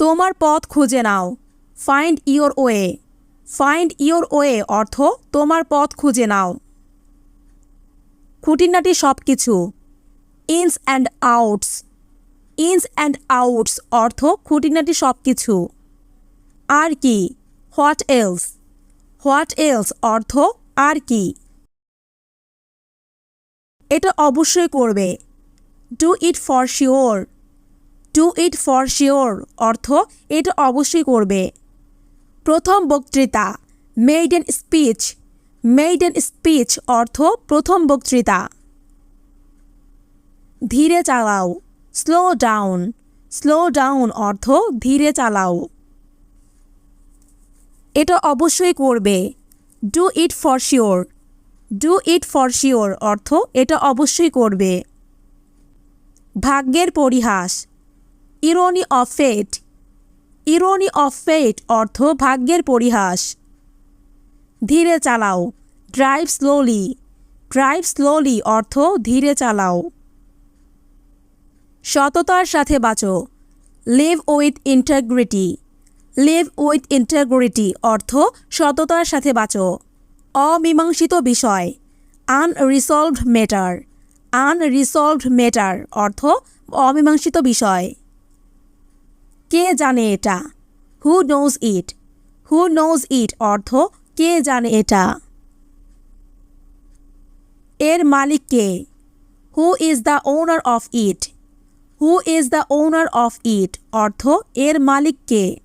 তোমার পথ খুঁজে নাও, find your way. Find your way অর্থ তোমার পথ খুঁজে নাও। খুঁটিনাটি সব কিছু, ins and outs. Ins and outs অর্থ খুঁটিনাটি সব কিছু। আর কি, হোয়াট এলস। হোয়াট এলস অর্থ আর কি। এটা অবশ্যই করবে, do it for sure. Do it for sure অর্থ এটা অবশ্যই করবে। প্রথম বক্তৃতা, মেইডেন স্পিচ। মেইডেন স্পিচ অর্থ প্রথম বক্তৃতা। ধীরে চালাও, স্লো ডাউন। স্লো ডাউন অর্থ ধীরে চালাও। এটা অবশ্যই করবে, do it for sure. Do it for sure অর্থ এটা অবশ্যই করবে। ভাগ্যের পরিহাস, ইরোনি অফ ফেট। ইরোনি অফ ফেট অর্থ ভাগ্যের পরিহাস। ধীরে চালাও, ড্রাইভ স্লোলি। ড্রাইভ স্লোলি অর্থ ধীরে চালাও। সততার সাথে বাঁচো, live with integrity. Live with integrity অর্থ সততার সাথে বাঁচো। অমীমাংসিত বিষয়, আনরিসলভড ম্যাটার। আনরিসলভড ম্যাটার অর্থ অমীমাংসিত বিষয়। কে জানে এটা, who knows it. Who knows it অর্থ কে জানে এটা। এর মালিক কে, who is the owner of it. Who is the owner of it অর্থ এর মালিক কে।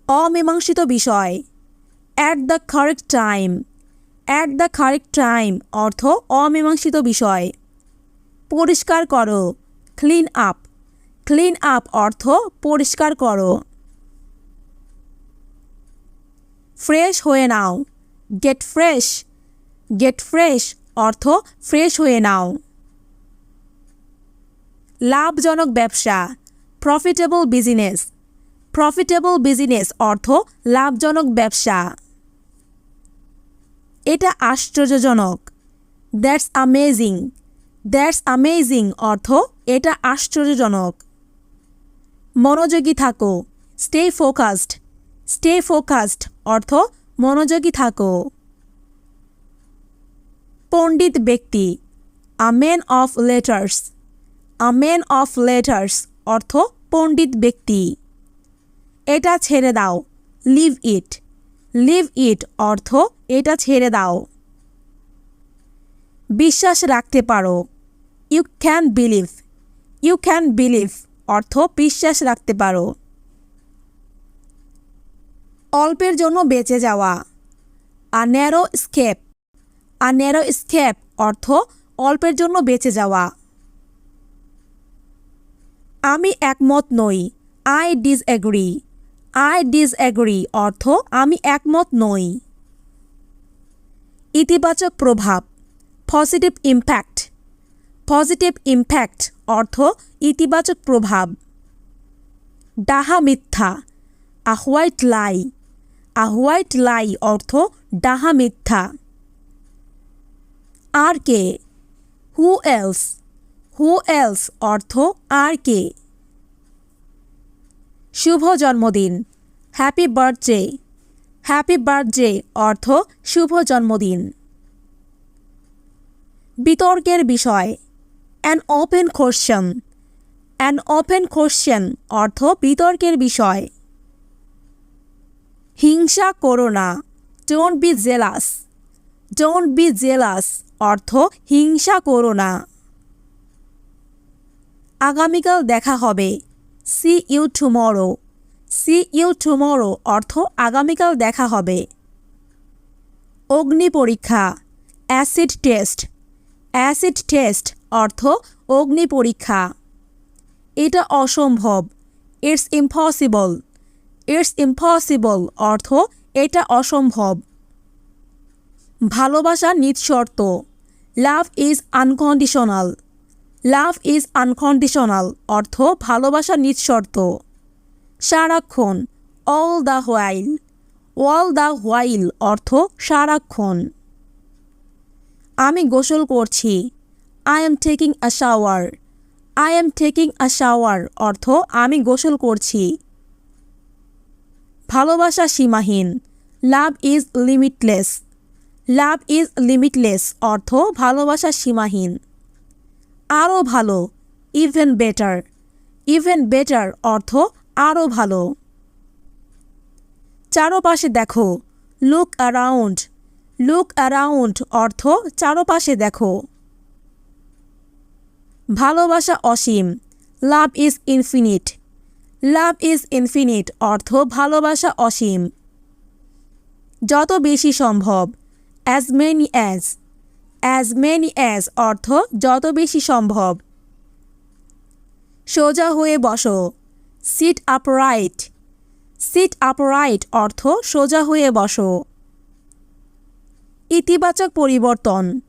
অমীমাংসিত বিষয়, at the correct time. At the correct time অর্থ অমীমাংসিত বিষয়। পরিষ্কার করো, ক্লিন আপ। ক্লিন আপ অর্থ পরিষ্কার করো। ফ্রেশ হয়ে নাও, গেট ফ্রেশ। গেট ফ্রেশ অর্থ ফ্রেশ হয়ে নাও। লাভজনক ব্যবসা, প্রফিটেবল বিজনেস। প্রফিটেবল বিজনেস অর্থ লাভজনক ব্যবসা। এটা আশ্চর্যজনক, দ্যাটস অ্যামেজিং। দ্যাটস অ্যামেজিং অর্থ এটা আশ্চর্যজনক। মনোযোগী থাকো, স্টে ফোকাসড। স্টে ফোকাসড অর্থ মনোযোগী থাকো। পণ্ডিত ব্যক্তি, a man of letters. A man of letters অর্থ পণ্ডিত ব্যক্তি। এটা ছেড়ে দাও, লিভ ইট। লিভ ইট অর্থ এটা ছেড়ে দাও। বিশ্বাস রাখতে পারো, you can believe. You can believe অর্থ বিশ্বাস রাখতে পারো। অল্পের জন্য বেঁচে যাওয়া, a narrow escape. A narrow escape অর্থ অল্পের জন্য বেঁচে যাওয়া। আমি একমত নই, আই ডিসএগ্রি। আই ডিসএগ্রি অর্থ আমি একমত নই। ইতিবাচক প্রভাব, পজিটিভ ইম্প্যাক্ট। পজিটিভ ইম্প্যাক্ট অর্থ ইতিবাচক প্রভাব। ডাহা মিথ্যা, আ হোয়াইট লাই। আ হোয়াইট লাই অর্থ ডাহা মিথ্যা। আর কে, হু এলস। হু এলস অর্থ আর কে। শুভ জন্মদিন, হ্যাপি বার্থডে। হ্যাপি বার্থডে অর্থ শুভ জন্মদিন। বিতর্কের বিষয়, an open question. An open question অর্থ বিতর্কের বিষয়। হিংসা করো না, don't be jealous. Don't be jealous অর্থ হিংসা করো না। আগামীকাল দেখা হবে, see you tomorrow. See you tomorrow অর্থ আগামীকাল দেখা হবে। অগ্নি পরীক্ষা, অ্যাসিড টেস্ট। অ্যাসিড টেস্ট অর্থ অগ্নি পরীক্ষা। এটা অসম্ভব, ইটস ইম্পসিবল। ইটস ইম্পসিবল অর্থ এটা অসম্ভব। ভালোবাসা নিঃশর্ত, love is unconditional. Love is unconditional অর্থ ভালোবাসা নিঃশর্ত। সারাক্ষণ, all the while. All the while অর্থ সারাক্ষণ। আমি গোসল করছি, I am taking a shower. I am taking a shower অর্থ আমি গোসল করছি। ভালোবাসা সীমাহীন, love is limitless. Love is limitless অর্থ ভালোবাসা সীমাহীন। আরও ভালো, ইভেন বেটার। ইভেন বেটার অর্থ আরও ভালো। চারপাশে দেখো, লুক অ্যারাউন্ড। লুক অ্যারাউন্ড অর্থ চারপাশে দেখো। ভালোবাসা অসীম, love is infinite. Love is infinite অর্থ ভালোবাসা অসীম। যত বেশি সম্ভব, as many as. As many as অর্থ যত বেশি সম্ভব। সোজা হয়ে বসো, সিট আপরাইট। সিট আপরাইট অর্থ সোজা হয়ে বসো। ইতিবাচক পরিবর্তন,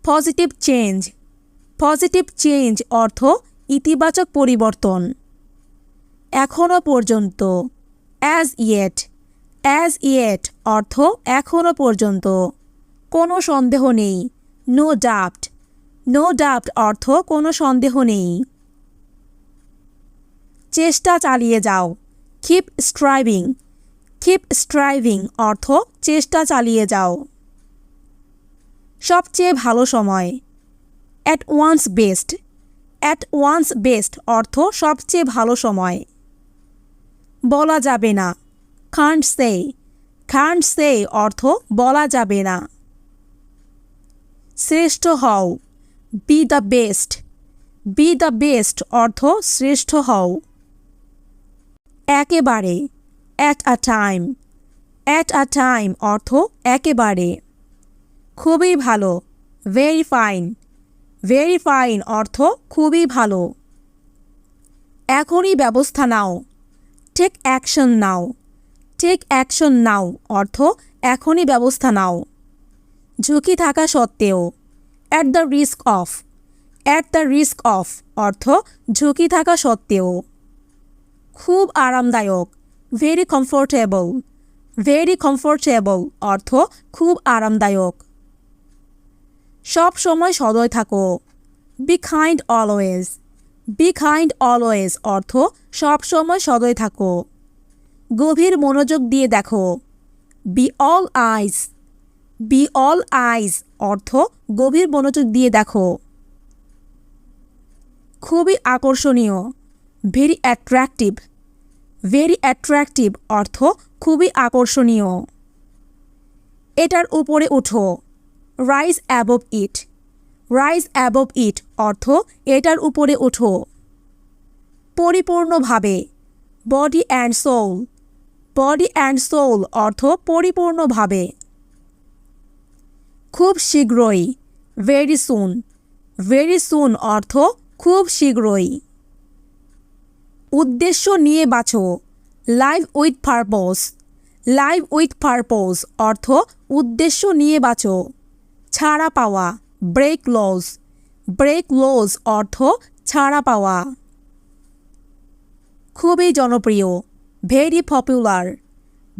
পজিটিভ চেঞ্জ। পজিটিভ চেঞ্জ অর্থ ইতিবাচক পরিবর্তন। এখনও পর্যন্ত, অ্যাজ ইয়েট। অ্যাজ ইয়েট অর্থ এখনও পর্যন্ত। কোনো সন্দেহ নেই, নো ডাউট। নো ডাউট অর্থ কোনো সন্দেহ নেই। চেষ্টা চালিয়ে যাও, কিপ স্ট্রাইভিং। কিপ স্ট্রাইভিং অর্থ চেষ্টা চালিয়ে যাও। সবচেয়ে ভালো সময়, at one's best. At one's best অর্থ সবচেয়ে ভালো সময়। বলা যাবে না, কান্ট সে। কান্ট সে অর্থ বলা যাবে না। শ্রেষ্ঠ হও, B the best. B the best অর্থ শ্রেষ্ঠ হও। একেবারে, at a time. At a time অর্থ একেবারে। খুবই ভালো, ভেরি ফাইন। ভেরি ফাইন অর্থ খুবই ভালো। এখনই ব্যবস্থা নাও, টেক অ্যাকশন নাও। টেক অ্যাকশন নাও অর্থ এখনই ব্যবস্থা নাও। ঝুঁকি থাকা সত্ত্বেও, at the risk of. At the risk of অর্থ ঝুঁকি থাকা সত্ত্বেও। খুব আরামদায়ক, ভেরি কমফোর্টেবল। ভেরি কমফোর্টেবল অর্থ খুব আরামদায়ক। সব সময় সদয় থাকো, be kind always. Be kind always অর্থ সব সময় সদয় থাকো। গভীর মনোযোগ দিয়ে দেখো, be all eyes. Be all eyes অর্থ গভীর মনোযোগ দিয়ে দেখো। খুবই আকর্ষণীয়, ভেরি অ্যাট্রাকটিভ। ভেরি অ্যাট্রাকটিভ অর্থ খুবই আকর্ষণীয়। এটার উপরে ওঠো, rise above it. Rise above it অর্থ এটার উপরে ওঠো। পরিপূর্ণভাবে, body and soul. Body and soul অর্থ পরিপূর্ণভাবে। খুব শীঘ্রই, ভেরি সুন। ভেরি সুন অর্থ খুব শীঘ্রই। উদ্দেশ্য নিয়ে বাঁচো, live with purpose. Live with purpose অর্থ উদ্দেশ্য নিয়ে বাঁচো। ছাড়া পাওয়া, ব্রেক লজ। ব্রেক লজ অর্থ ছাড়া পাওয়া। খুবই জনপ্রিয়, ভেরি পপুলার।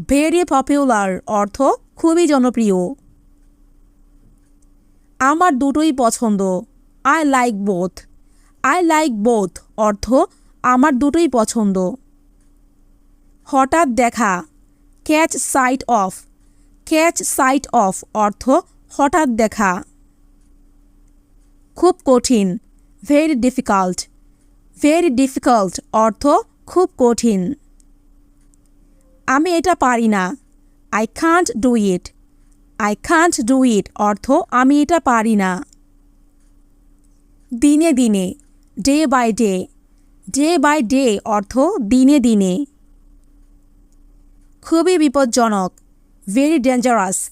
ভেরি পপুলার অর্থ খুবই জনপ্রিয়। আমার দুটোই পছন্দ, I like both. I like both অর্থ আমার দুটোই পছন্দ। হঠাৎ দেখা, catch sight of. Catch sight of অর্থ হঠাৎ দেখা। খুব কঠিন, ভেরি ডিফিকাল্ট। ভেরি ডিফিকাল্ট অর্থ খুব কঠিন। আমি এটা পারি না, I can't do it. I can't do it অর্থ আমি এটা পারি না। দিনে দিনে, day by day. Day by day অর্থ দিনে দিনে। খুবই বিপজ্জনক, ভেরি ডেঞ্জারাস।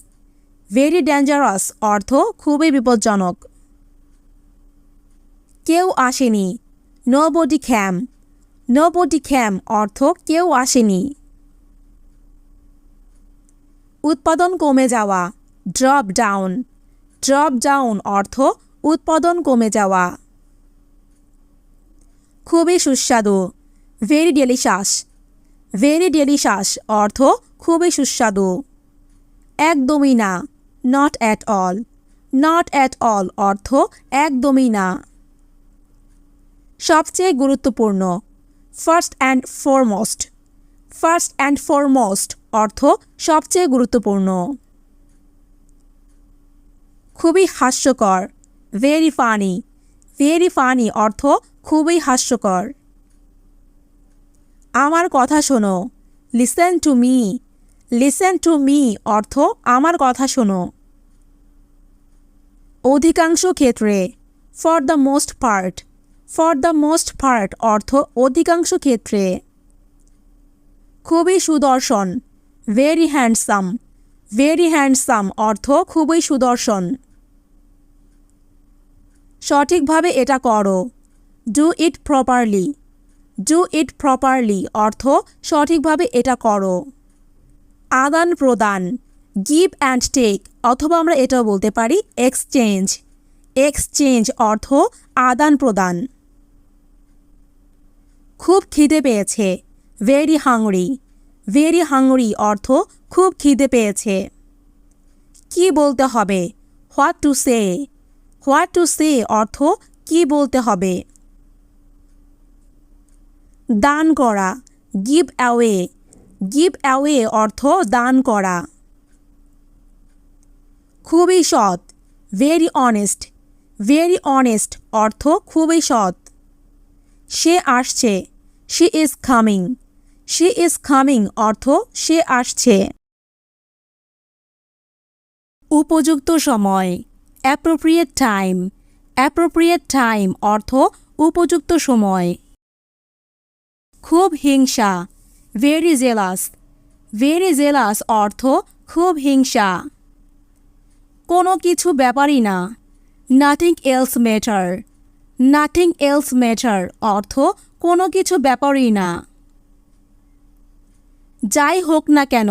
ভেরি ডেঞ্জারাস অর্থ খুবই বিপজ্জনক। কেউ আসেনি, নোবডি ক্যাম। নোবডি ক্যাম অর্থ কেউ আসেনি। উৎপাদন কমে যাওয়া, ড্রপ ডাউন। ড্রপ ডাউন অর্থ উৎপাদন কমে যাওয়া। খুবই সুস্বাদু, ভেরি ডেলিশাস। ভেরি ডেলিশাস অর্থ খুবই সুস্বাদু। একদমই না, not at all. Not at all অর্থ একদমই না। সবচেয়ে গুরুত্বপূর্ণ। First and foremost. First and foremost অর্থ সবচেয়ে গুরুত্বপূর্ণ। খুবই হাস্যকর, ভেরি ফানি। ভেরি ফানি অর্থ খুবই হাস্যকর। আমার কথা শোনো, listen to me. Listen to me অর্থ আমার কথা শোনো। অধিকাংশ ক্ষেত্রে, for the most part. For the most part অর্থ অধিকাংশ ক্ষেত্রে। খুবই সুদর্শন, ভেরি হ্যান্ডসাম। ভেরি হ্যান্ডসাম অর্থ খুবই সুদর্শন। সঠিকভাবে এটা করো, do it properly. Do it properly অর্থ সঠিকভাবে এটা করো। আদান প্রদান, গিভ অ্যান্ড টেক, অথবা আমরা এটাও বলতে পারি এক্সচেঞ্জ। এক্সচেঞ্জ অর্থ আদান প্রদান। খুব খিদে পেয়েছে, ভেরি হাংরি। ভেরি হাংরি অর্থ খুব খিদে পেয়েছে। কি বলতে হবে, what to say. What to say অর্থ কি বলতে হবে। দান করা, গিভ অ্যাওয়ে। গিভ অ্যাওয়ে অর্থ দান করা। খুবই সৎ, ভেরি অনেস্ট। ভেরি অনেস্ট অর্থ খুবই সৎ। সে আসছে, she is coming. She is coming অর্থ সে আসছে। উপযুক্ত সময়, অ্যাপ্রোপ্রিয়েট টাইম। অ্যাপ্রোপ্রিয়েট টাইম অর্থ উপযুক্ত সময়। খুব হিংসা, ভেরি জেলাস। ভেরি জেলাস অর্থ খুব হিংসা। কোনো কিছু ব্যাপারই না, nothing else matter. Nothing else matter অর্থ কোনো কিছু ব্যাপারই না। যাই হোক না কেন,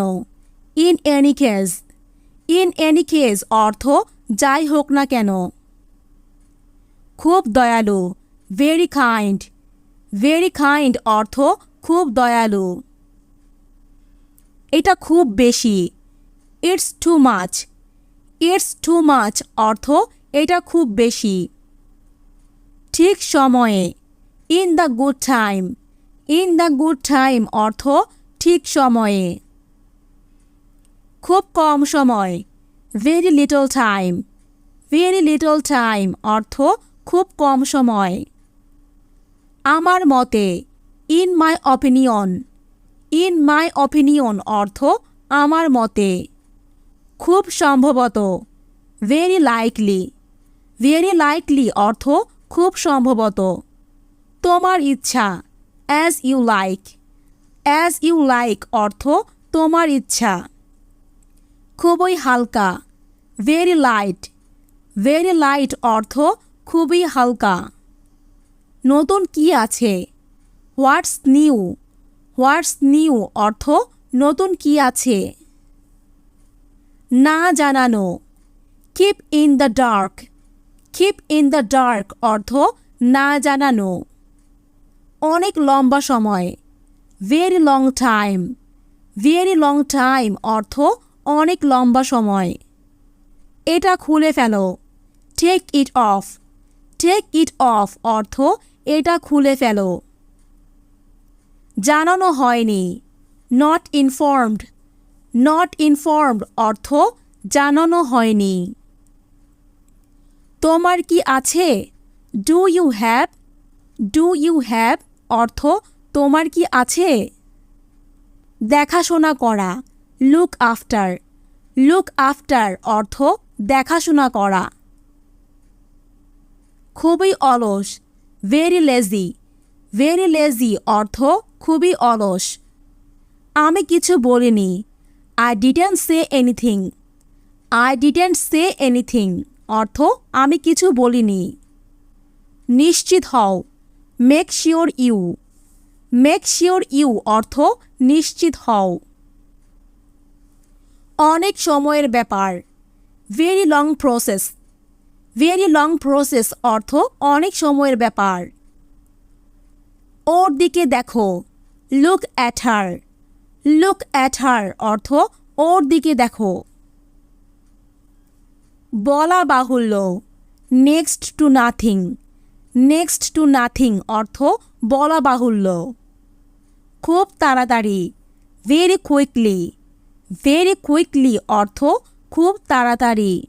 in any case. In any case অর্থ যাই হোক না কেন। খুব দয়ালু, ভেরি কাইন্ড। ভেরি কাইন্ড অর্থ খুব দয়ালু। এটা খুব বেশি, it's too much. It's too much অর্থ এটা খুব বেশি। ঠিক সময়ে, in the good time. In the good time অর্থ ঠিক সময়ে। খুব কম সময়, very little time. Very little time অর্থ খুব কম সময়। আমার মতে, in my opinion. In my opinion অর্থ আমার মতে। খুব সম্ভবত, ভেরি লাইকলি। ভেরি লাইকলি অর্থ খুব সম্ভবত। তোমার ইচ্ছা, as you like. As you like অর্থ তোমার ইচ্ছা। খুবই হালকা, ভেরি লাইট। ভেরি লাইট অর্থ খুবই হালকা। নতুন কি আছে, হোয়াটস নিউ। হোয়াটস নিউ অর্থ নতুন কি আছে। না জানানো, keep in the dark. Keep in the dark অর্থ না জানানো। অনেক লম্বা সময়, very long time. Very long time অর্থ অনেক লম্বা সময়। এটা খুলে ফেলো, take it off. Take it off অর্থ এটা খুলে ফেলো। জানানো হয়নি, নট ইনফর্মড। নট ইনফর্মড অর্থ জানানো হয়নি। তোমার কি আছে, do you have. Do you have অর্থ তোমার কি আছে। দেখাশোনা করা, লুক আফটার। লুক আফটার অর্থ দেখাশোনা করা। খুবই অলস, ভেরি লেজি। ভেরি লেজি অর্থ খুবই অলস। আমি কিছু বলিনি, I didn't say anything. I didn't say anything অর্থ আমি কিছু বলিনি। নিশ্চিত হও, make sure you. Make sure you অর্থ নিশ্চিত হও। অনেক সময়ের ব্যাপার, very long process. Very long process অর্থ অনেক সময়ের ব্যাপার। ওর দিকে দেখো, look at her. Look at her অর্থ ওর দিকে দেখো। বলা বাহুল্য, next to nothing. Next to nothing অর্থ বলা বাহুল্য। খুব তাড়াতাড়ি, ভেরি কুইকলি। ভেরি কুইকলি অর্থ খুব তাড়াতাড়ি।